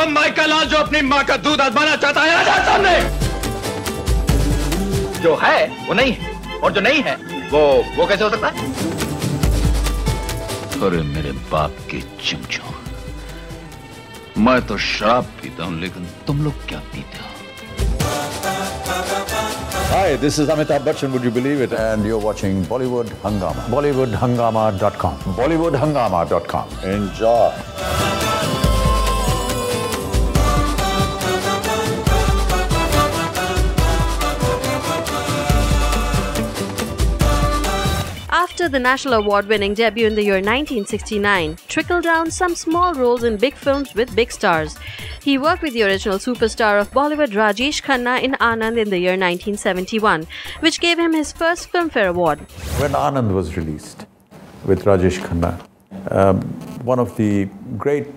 वो माइकल लाल जो अपनी माँ का दूध आजमाना चाहता है, आ जा सामने। जो है वो नहीं है, और जो नहीं है वो कैसे हो सकता है? अरे मेरे बाप के चिमचो, मैं तो शराब पीता हूँ, लेकिन तुम लोग क्या पीते हो? Hi, this is Amitabh Bachchan, would you believe it? And you're watching Bollywood Hungama. BollywoodHungama.com. BollywoodHungama.com. Enjoy. After the national award-winning debut in the year 1969, trickled down some small roles in big films with big stars. He worked with the original superstar of Bollywood Rajesh Khanna in Anand in the year 1971, which gave him his first Filmfare Award. When Anand was released with Rajesh Khanna, one of the great,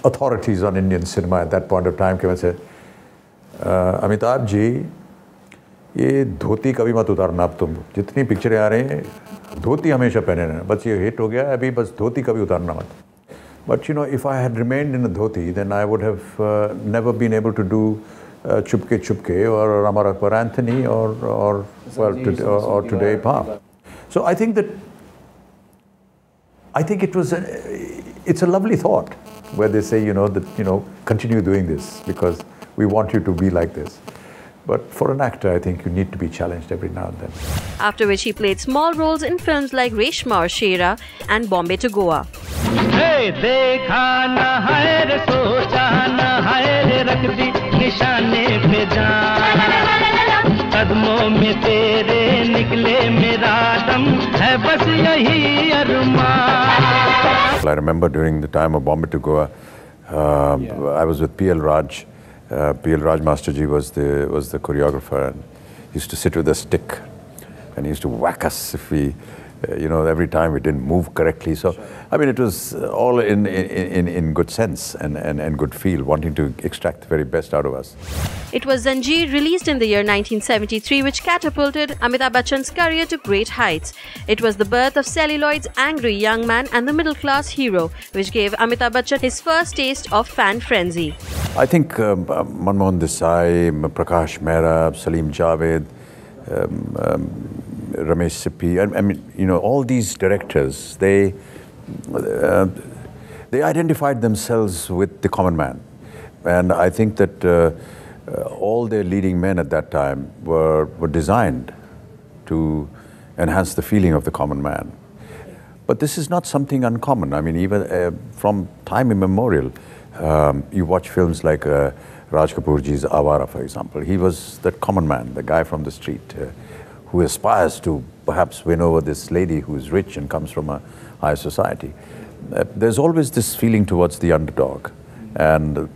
authorities on Indian cinema at that point of time came and said, Amitabh ji, ये धोती कभी मत उतारना, अब तुम जितनी पिक्चरें आ रही हैं धोती हमेशा पहने रहना, बस ये हिट हो गया अभी, बस धोती कभी उतारना मत. But if I had remained in a dhoti, then I would have never been able to do Chupke Chupke or Amar Akbar Anthony or today Pop. So I think it's a lovely thought where they say continue doing this because we want you to be like this. But for an actor, I think you need to be challenged every now and then. After which he played small roles in films like Reshma or Shera and Bombay to Goa. Hey, dekha na hai re socha na hai re rakh di nishane pe jaan qadmon mein tere nikle mera dam hai bas yahi armaan. I remember during the time of Bombay to Goa, I was with P.L. Raj. P.L. Raj Masterji was the choreographer, and he used to sit with a stick and he used to whack us if we, every time we didn't move correctly. So, I mean, it was all in good sense and good feel, wanting to extract the very best out of us. It was Zanjeer, released in the year 1973, which catapulted Amitabh Bachchan's career to great heights. It was the birth of celluloid's angry young man and the middle-class hero, which gave Amitabh Bachchan his first taste of fan frenzy. I think Manmohan Desai, Prakash Mehra, Salim Javed, Ramesh Sippy, I mean, all these directors, they identified themselves with the common man. And I think that all their leading men at that time were designed to enhance the feeling of the common man. But this is not something uncommon. I mean, even from time immemorial, you watch films like Raj Kapoorji's Awara, for example. He was that common man, the guy from the street who aspires to perhaps win over this lady who is rich and comes from a high society. There's always this feeling towards the underdog and the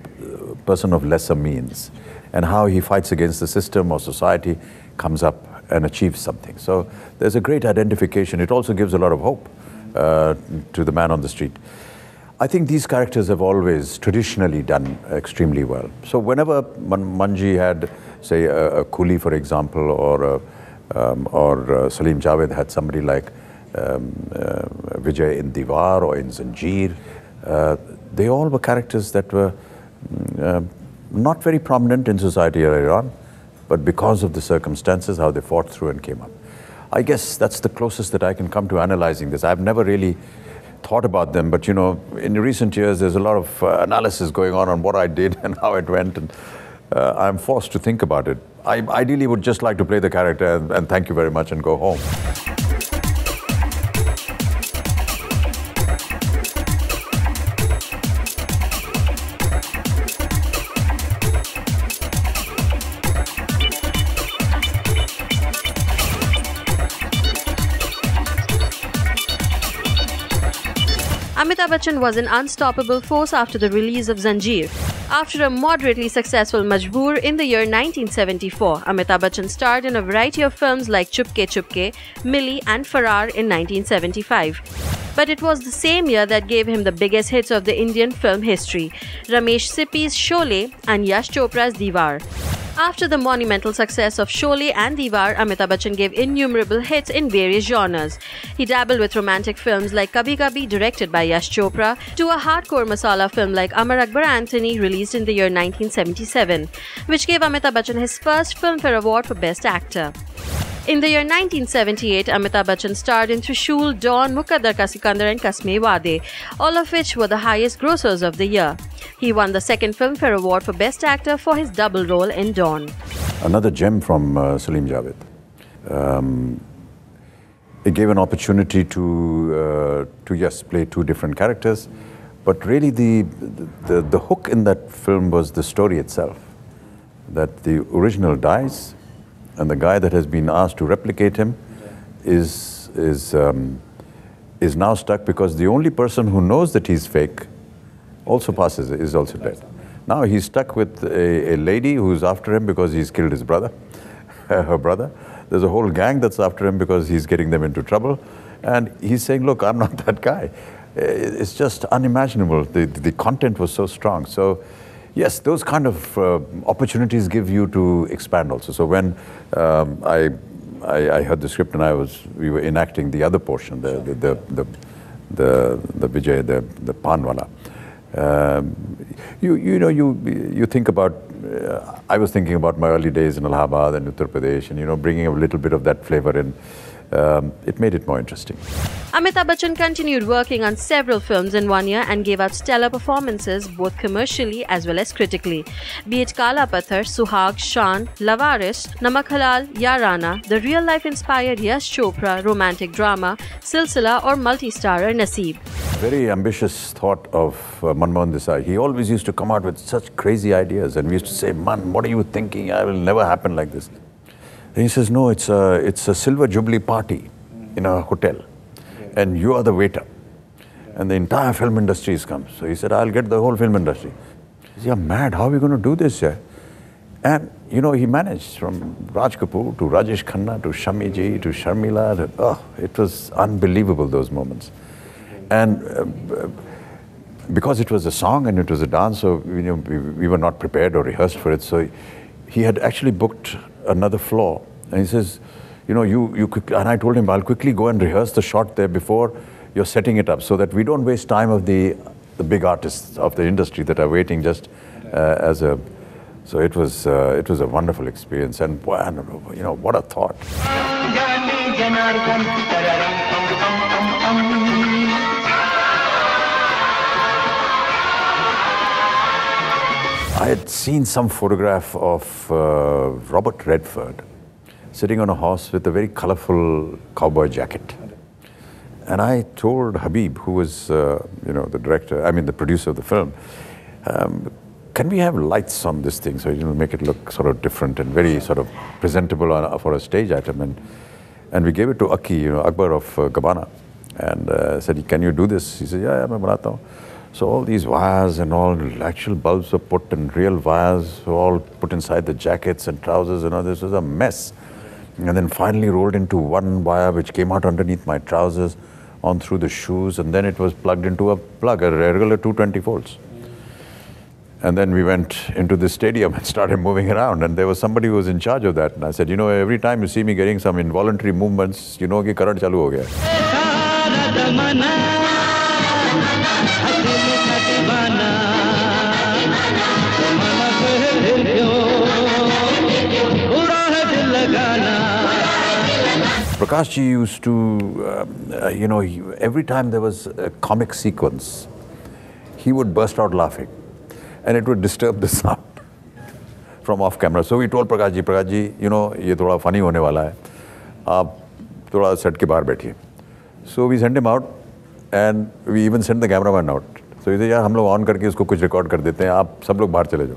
person of lesser means, and how he fights against the system or society, comes up and achieves something. So there's a great identification. It also gives a lot of hope to the man on the street. I think these characters have always traditionally done extremely well. So whenever Manji had, say, a Coolie, for example, or Salim Javed had somebody like Vijay in Diwar or in Zanjeer, they all were characters that were not very prominent in society earlier on, but because of the circumstances, how they fought through and came up. I guess that's the closest that I can come to analyzing this. I've never really thought about them, but in recent years there's a lot of analysis going on what I did and how it went, and I'm forced to think about it. I ideally would just like to play the character and thank you very much and go home. Amitabh Bachchan was an unstoppable force after the release of Zanjeer. After a moderately successful Majboor in the year 1974, Amitabh Bachchan starred in a variety of films like Chupke Chupke, Milli and Farrar in 1975. But it was the same year that gave him the biggest hits of the Indian film history, Ramesh Sippy's Sholay and Yash Chopra's Diwar. After the monumental success of Sholay and Diwar, Amitabh Bachchan gave innumerable hits in various genres. He dabbled with romantic films like Kabhi Kabhi, directed by Yash Chopra, to a hardcore masala film like Amar Akbar Anthony, released in the year 1977, which gave Amitabh Bachchan his first Filmfare Award for Best Actor. In the year 1978, Amitabh Bachchan starred in Trishul, Dawn, Mukaddar Ka Sikandar and Kasme Wade, all of which were the highest grossers of the year. He won the second Filmfare Award for Best Actor for his double role in Dawn. Another gem from Salim Javed. It gave an opportunity to yes, play two different characters, but really the hook in that film was the story itself. That the original dies, and the guy that has been asked to replicate him is now stuck because the only person who knows that he's fake also is also dead. Now he's stuck with a lady who's after him because he's killed his brother, her brother. There's a whole gang that's after him because he's getting them into trouble. And he's saying, look, I'm not that guy. It's just unimaginable. The content was so strong. So yes, those kind of opportunities give you to expand also. So when I heard the script and we were enacting the other portion, the Vijay, the Panwala. You think about, I was thinking about my early days in Allahabad and Uttar Pradesh, and bringing a little bit of that flavor in. It made it more interesting. Amitabh Bachchan continued working on several films in 1 year and gave out stellar performances both commercially as well as critically. Be it Kala Pathar, Suhag, Shan, Lavaris, Namak Halal, Yaarana, the real-life inspired Yash Chopra romantic drama, Silsila or multi-starrer Naseeb. Very ambitious thought of Manmohan Desai. He always used to come out with such crazy ideas, and we used to say, "Man, what are you thinking? It will never happen like this." And he says, no, it's a silver jubilee party in a hotel, and you are the waiter, and the entire film industry has come. So he said, I'll get the whole film industry. He said, you're mad, how are we going to do this? Yeah? And he managed from Raj Kapoor to Rajesh Khanna to Shami Ji to Sharmila. It was unbelievable, those moments. And because it was a song and it was a dance, so we were not prepared or rehearsed for it. So he had actually booked another floor, and he says, you quickly, and I told him, I'll quickly go and rehearse the shot there before you're setting it up, so that we don't waste time of the big artists of the industry that are waiting just as a. So it was a wonderful experience, and what a thought. I had seen some photograph of Robert Redford sitting on a horse with a very colorful cowboy jacket. And I told Habib, who was the producer of the film, can we have lights on this thing so make it look sort of different and very sort of presentable for a stage item? And we gave it to Aki, Akbar of Gabbana, and said, can you do this? He said, yeah, I'm banata hu. So all these wires and all actual bulbs were put, and real wires were all put inside the jackets and trousers, and all this was a mess. And then finally rolled into one wire which came out underneath my trousers, on through the shoes, and then it was plugged into a plug, a regular 220 volts. And then we went into the stadium and started moving around, and there was somebody who was in charge of that. And I said, every time you see me getting some involuntary movements, कि current chalu ho gaya. Prakash ji used to, every time there was a comic sequence, he would burst out laughing, and it would disturb the sound from off camera. So we told Prakash ji, ye thoda funny hone wala hai. Aap thoda set ke bahar baithiye. So we sent him out, and we even sent the cameraman out. So he said, yaar, hum log on karke isko kuch record kar dete hain, aap sab log bahar chale jao.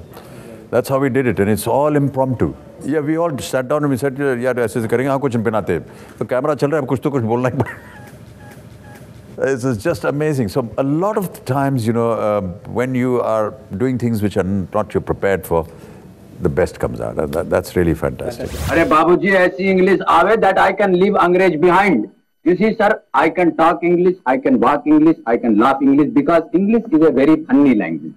That's how we did it, and it's all impromptu. Yeah, we all sat down and we said, yaar, aise karenge, haan kuch pinate. So camera chal raha hai, kuch to kuch bolna hai. It's just amazing. So a lot of times, when you are doing things which are not you're prepared for, the best comes out. And that's really fantastic. Arey Babuji, aisi English aave that I can leave Angrez behind. You see, sir, I can talk English, I can walk English, I can laugh English because English is a very funny language.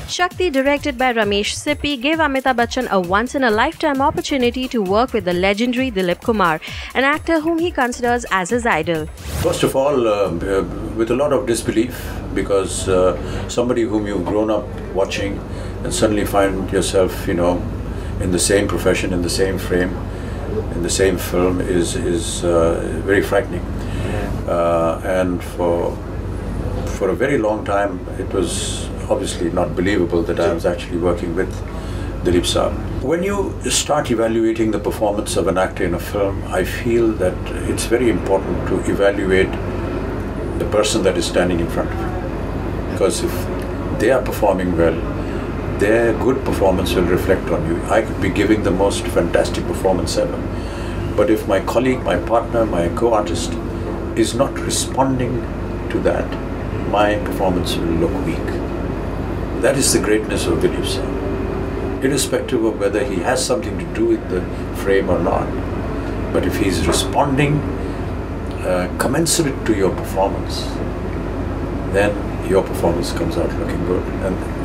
Shakti, directed by Ramesh Sippy, gave Amitabh Bachchan a once-in-a-lifetime opportunity to work with the legendary Dilip Kumar, an actor whom he considers as his idol. First of all, with a lot of disbelief, because somebody whom you've grown up watching and suddenly find yourself, in the same profession, in the same frame, in the same film is very frightening. And for a very long time, it was obviously not believable that I was actually working with Dilip Saab. When you start evaluating the performance of an actor in a film, I feel that it's very important to evaluate the person that is standing in front of you. Because if they are performing well, their good performance will reflect on you. I could be giving the most fantastic performance ever, but if my colleague, my partner, my co-artist is not responding to that, my performance will look weak. That is the greatness of Dilip Saab. Irrespective of whether he has something to do with the frame or not, but if he's responding commensurate to your performance, then your performance comes out looking good.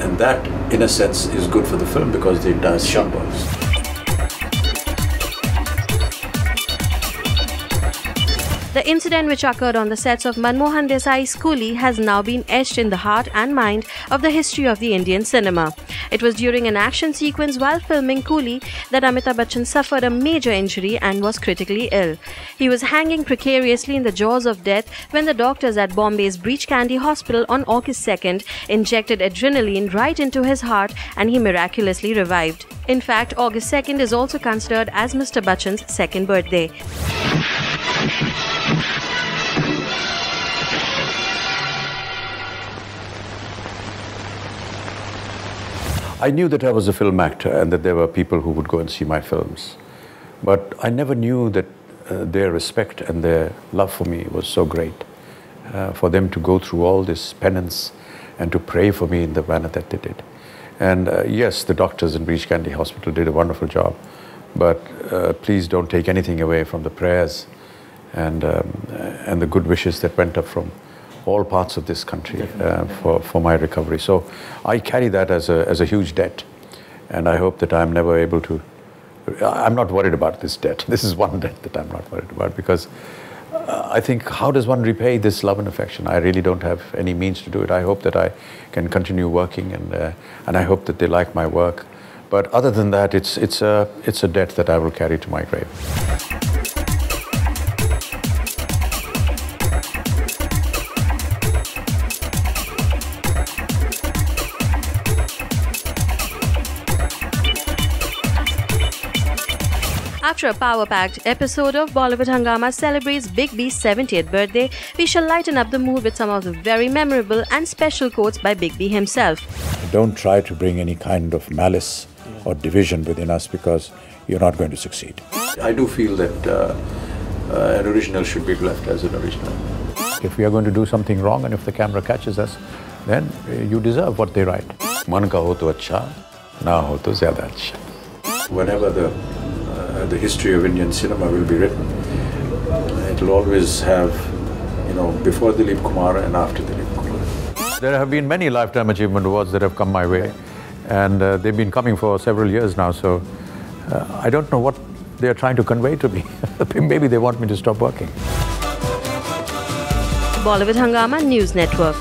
And that, in a sense, is good for the film because the entire scene works. The incident which occurred on the sets of Manmohan Desai's Coolie has now been etched in the heart and mind of the history of the Indian cinema. It was during an action sequence while filming Coolie that Amitabh Bachchan suffered a major injury and was critically ill. He was hanging precariously in the jaws of death when the doctors at Bombay's Breach Candy Hospital on August 2nd injected adrenaline right into his heart and he miraculously revived. In fact, August 2nd is also considered as Mr. Bachchan's second birthday. I knew that I was a film actor and that there were people who would go and see my films. But I never knew that their respect and their love for me was so great. For them to go through all this penance and to pray for me in the manner that they did. And yes, the doctors in Breach Candy Hospital did a wonderful job. But please don't take anything away from the prayers and the good wishes that went up from all parts of this country for my recovery. So I carry that as a huge debt, and I hope that I'm never able to. I'm not worried about this debt. This is one debt that I'm not worried about, because I think, how does one repay this love and affection? I really don't have any means to do it. I hope that I can continue working, and I hope that they like my work. But other than that, it's a debt that I will carry to my grave. After a power-packed episode of Bollywood Hungama celebrates Big B's 70th birthday, we shall lighten up the mood with some of the very memorable and special quotes by Big B himself. Don't try to bring any kind of malice or division within us, because you're not going to succeed. I do feel that an original should be left as an original. If we are going to do something wrong and if the camera catches us, then you deserve what they write. Man ka ho to acha, na ho to zyada acha. Whenever the history of Indian cinema will be written, it will always have, before Dilip Kumar and after Dilip Kumar. There have been many Lifetime Achievement Awards that have come my way, and they've been coming for several years now, so I don't know what they are trying to convey to me. Maybe they want me to stop working. Bollywood Hungama News Network.